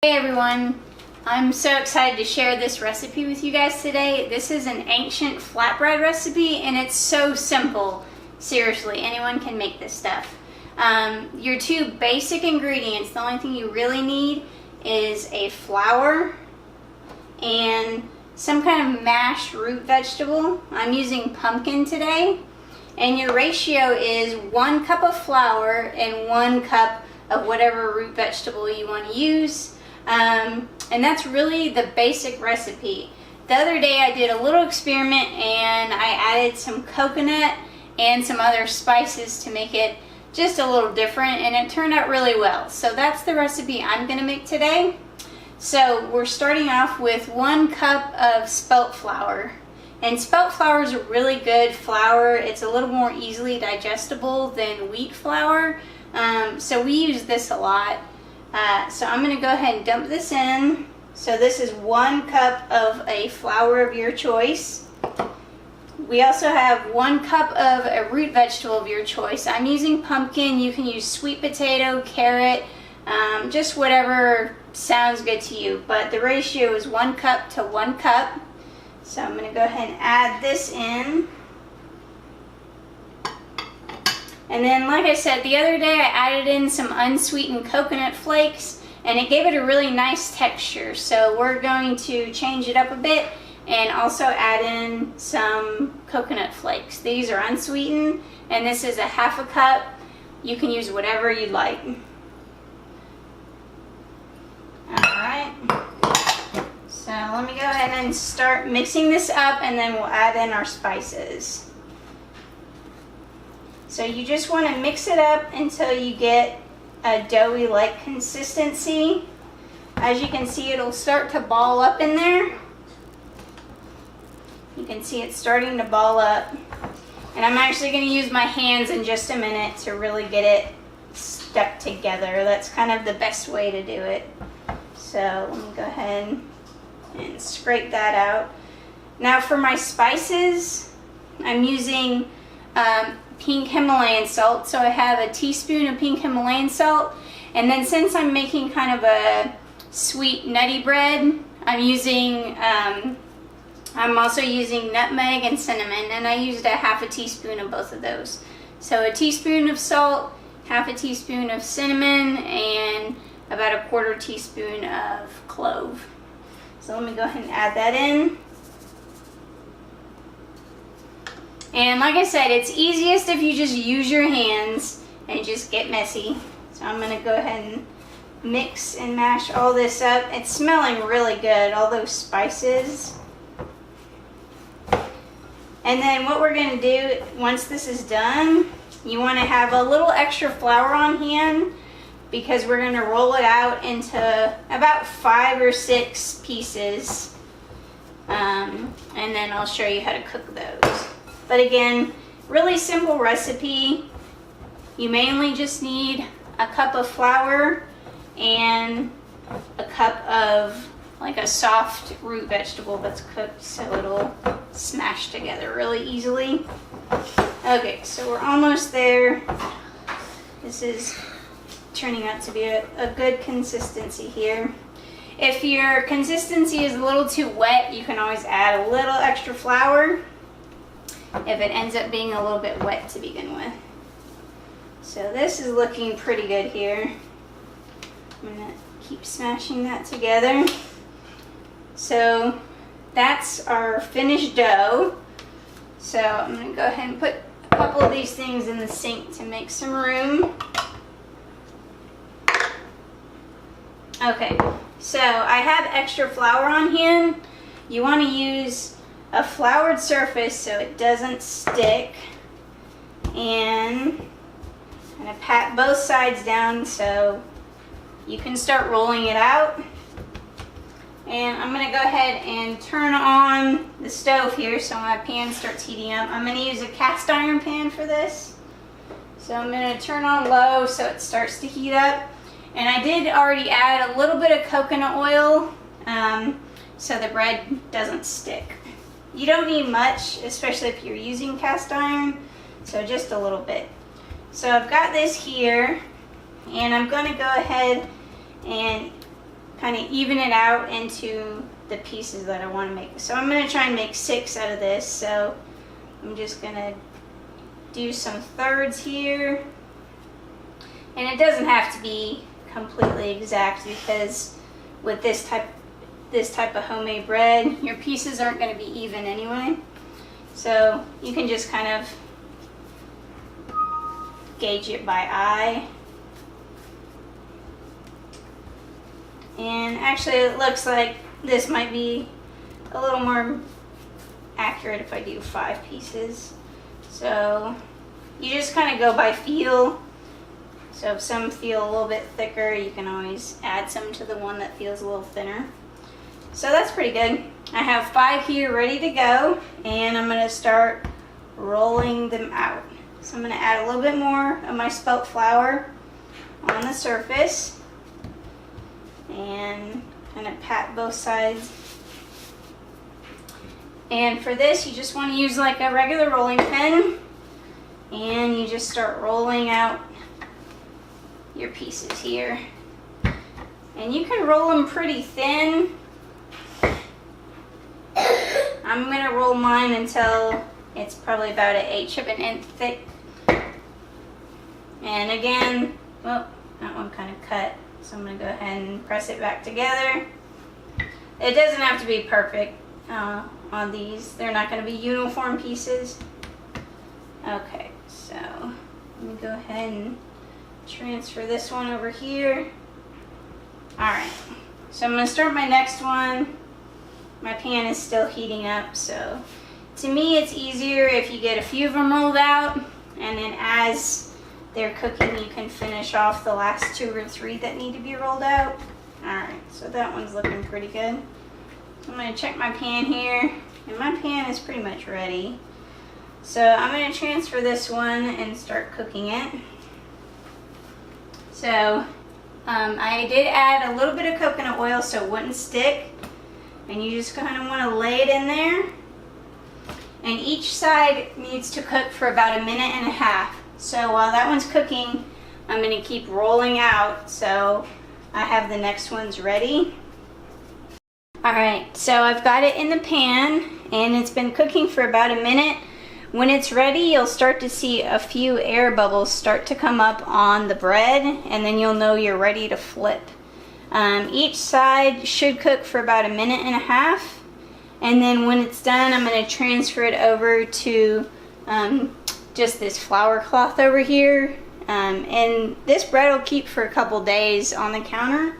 Hey everyone, I'm so excited to share this recipe with you guys today. This is an ancient flatbread recipe and it's so simple. Seriously, anyone can make this stuff. Your two basic ingredients, the only thing you really need is a flour and some kind of mashed root vegetable. I'm using pumpkin today. And your ratio is 1 cup of flour and 1 cup of whatever root vegetable you want to use. And that's really the basic recipe. The other day I did a little experiment and I added some coconut and some other spices to make it just a little different, and it turned out really well. So that's the recipe I'm going to make today. So we're starting off with 1 cup of spelt flour. And spelt flour is a really good flour. It's a little more easily digestible than wheat flour. So we use this a lot. So I'm going to go ahead and dump this in. So this is 1 cup of a flour of your choice. We also have 1 cup of a root vegetable of your choice. I'm using pumpkin. You can use sweet potato, carrot, just whatever sounds good to you. But the ratio is 1 cup to 1 cup. So I'm going to go ahead and add this in. And then, like I said, the other day I added in some unsweetened coconut flakes and it gave it a really nice texture. So we're going to change it up a bit and also add in some coconut flakes. These are unsweetened and this is a 1/2 cup. You can use whatever you'd like. Alright. So let me go ahead and start mixing this up and then we'll add in our spices. So you just want to mix it up until you get a doughy-like consistency. As you can see, it'll start to ball up in there. You can see it's starting to ball up. And I'm actually going to use my hands in just a minute to really get it stuck together. That's kind of the best way to do it. So let me go ahead and scrape that out. Now for my spices, I'm using pink Himalayan salt. So I have a teaspoon of pink Himalayan salt, and then since I'm making kind of a sweet nutty bread, I'm also using nutmeg and cinnamon, and I used a 1/2 teaspoon of both of those. So a teaspoon of salt, 1/2 teaspoon of cinnamon, and about a 1/4 teaspoon of clove. So let me go ahead and add that in. And like I said, it's easiest if you just use your hands and just get messy. So I'm going to go ahead and mix and mash all this up. It's smelling really good, all those spices. And then what we're going to do once this is done, you want to have a little extra flour on hand because we're going to roll it out into about 5 or 6 pieces. And then I'll show you how to cook those. But again, really simple recipe. You mainly just need a cup of flour and a cup of like a soft root vegetable that's cooked so it'll smash together really easily. Okay, so we're almost there. This is turning out to be a good consistency here. If your consistency is a little too wet, you can always add a little extra flour if it ends up being a little bit wet to begin with. So this is looking pretty good here. I'm going to keep smashing that together. So that's our finished dough. So I'm going to go ahead and put a couple of these things in the sink to make some room. Okay, so I have extra flour on hand. You want to use a floured surface so it doesn't stick, and I'm going to pat both sides down so you can start rolling it out. And I'm going to go ahead and turn on the stove here so my pan starts heating up. I'm going to use a cast iron pan for this. So I'm going to turn on low so it starts to heat up. And I did already add a little bit of coconut oil so the bread doesn't stick. You don't need much, especially if you're using cast iron, so just a little bit. So I've got this here, and I'm going to go ahead and kind of even it out into the pieces that I want to make. So I'm going to try and make 6 out of this. So I'm just going to do some thirds here. And it doesn't have to be completely exact, because with this type of homemade bread, your pieces aren't going to be even anyway. So you can just kind of gauge it by eye. And actually it looks like this might be a little more accurate if I do 5 pieces. So you just kind of go by feel. So if some feel a little bit thicker, you can always add some to the one that feels a little thinner. So that's pretty good. I have 5 here ready to go, and I'm going to start rolling them out. So I'm going to add a little bit more of my spelt flour on the surface and kind of pat both sides. And for this, you just want to use like a regular rolling pin, and you just start rolling out your pieces here. And you can roll them pretty thin. I'm going to roll mine until it's probably about an 1/8 of an inch thick. And again, well, that one kind of cut, so I'm going to go ahead and press it back together. It doesn't have to be perfect on these. They're not going to be uniform pieces. Okay, so let me go ahead and transfer this one over here. Alright, so I'm going to start my next one. My pan is still heating up, so to me it's easier if you get a few of them rolled out, and then as they're cooking you can finish off the last 2 or 3 that need to be rolled out. Alright, so that one's looking pretty good. So I'm going to check my pan here, and my pan is pretty much ready. So I'm going to transfer this one and start cooking it. So I did add a little bit of coconut oil so it wouldn't stick. And you just kind of want to lay it in there. And each side needs to cook for about 1.5 minutes. So while that one's cooking, I'm going to keep rolling out so I have the next ones ready. Alright, so I've got it in the pan and it's been cooking for about 1 minute. When it's ready, you'll start to see a few air bubbles start to come up on the bread, and then you'll know you're ready to flip. Each side should cook for about 1.5 minutes, and then when it's done, I'm going to transfer it over to just this flour cloth over here. And this bread will keep for a couple days on the counter.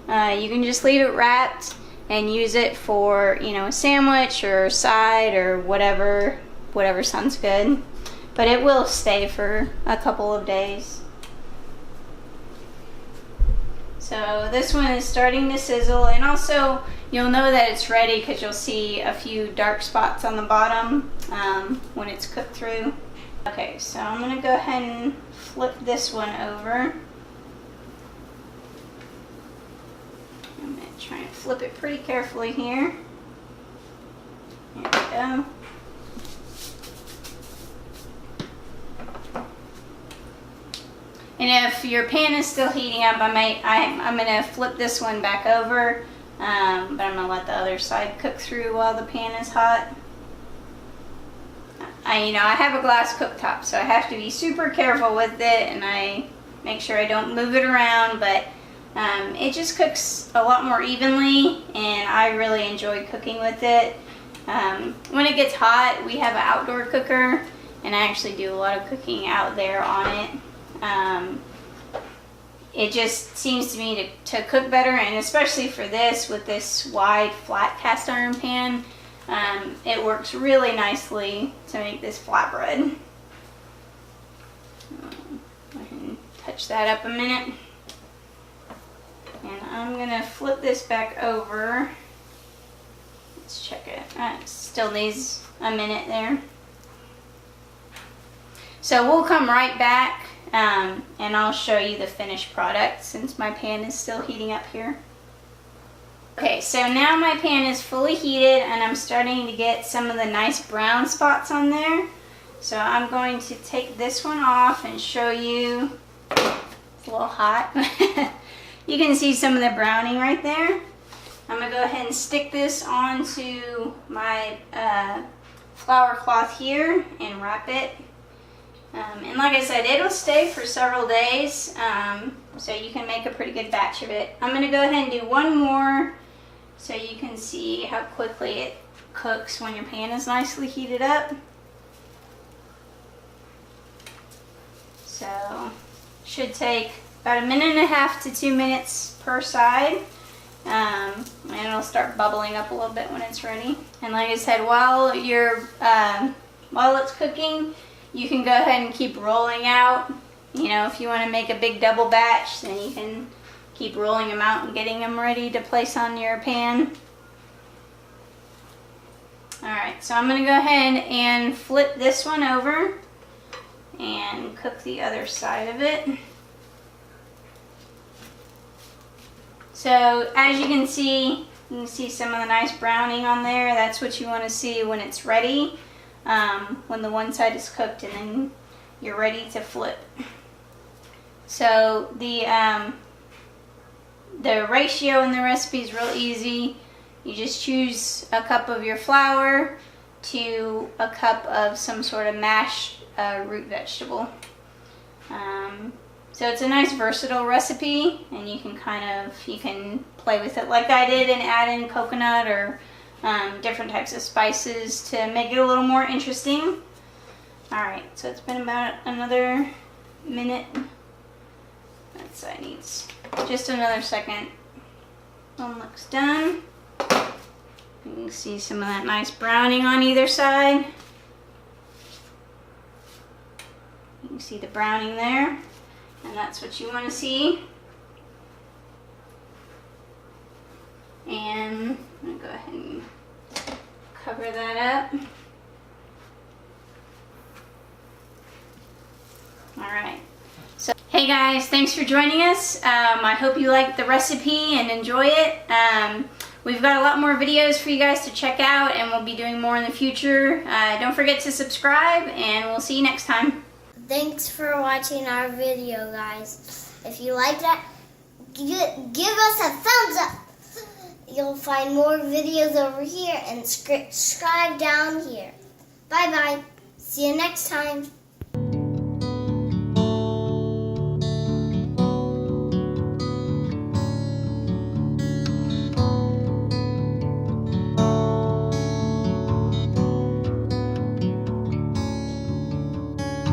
You can just leave it wrapped and use it for, you know, a sandwich or a side or whatever sounds good. But it will stay for a couple of days. So this one is starting to sizzle, and also you'll know that it's ready because you'll see a few dark spots on the bottom when it's cooked through. Okay, so I'm going to go ahead and flip this one over. I'm going to try and flip it pretty carefully here. There we go. And if your pan is still heating up, I'm going to flip this one back over, but I'm going to let the other side cook through while the pan is hot. I have a glass cooktop, so I have to be super careful with it, and I make sure I don't move it around, but it just cooks a lot more evenly, and I really enjoy cooking with it. When it gets hot, we have an outdoor cooker, and I actually do a lot of cooking out there on it. It just seems to me to cook better, and especially for this, with this wide flat cast iron pan, it works really nicely to make this flatbread. Go ahead and touch that up a minute, and I'm gonna flip this back over. Let's check it. It still needs a minute there. So we'll come right back and I'll show you the finished product since my pan is still heating up here. Okay, so now my pan is fully heated and I'm starting to get some of the nice brown spots on there. So I'm going to take this one off and show you. It's a little hot. you can see some of the browning right there. I'm gonna go ahead and stick this onto my flour cloth here and wrap it. And like I said, it'll stay for several days, so you can make a pretty good batch of it. I'm gonna go ahead and do one more so you can see how quickly it cooks when your pan is nicely heated up. So, should take about 1.5 to 2 minutes per side. And it'll start bubbling up a little bit when it's ready. And like I said, while it's cooking, you can go ahead and keep rolling out. You know, if you want to make a big double batch, then you can keep rolling them out and getting them ready to place on your pan. Alright, so I'm going to go ahead and flip this one over and cook the other side of it. So as you can see some of the nice browning on there. That's what you want to see when it's ready, when the one side is cooked, and then you're ready to flip. So the ratio in the recipe is real easy. You just choose a cup of your flour to a cup of some sort of mashed root vegetable. So it's a nice versatile recipe, and you can play with it like I did and add in coconut or different types of spices to make it a little more interesting. Alright, so it's been about another minute. That side needs just another second. One looks done. You can see some of that nice browning on either side. You can see the browning there, and that's what you want to see. And I'm going to go ahead and cover that up. Alright. So, hey guys, thanks for joining us. I hope you liked the recipe and enjoy it. We've got a lot more videos for you guys to check out, and we'll be doing more in the future. Don't forget to subscribe, and we'll see you next time. Thanks for watching our video, guys. If you like that, give us a thumbs up. You'll find more videos over here, and subscribe down here. Bye-bye. See you next time.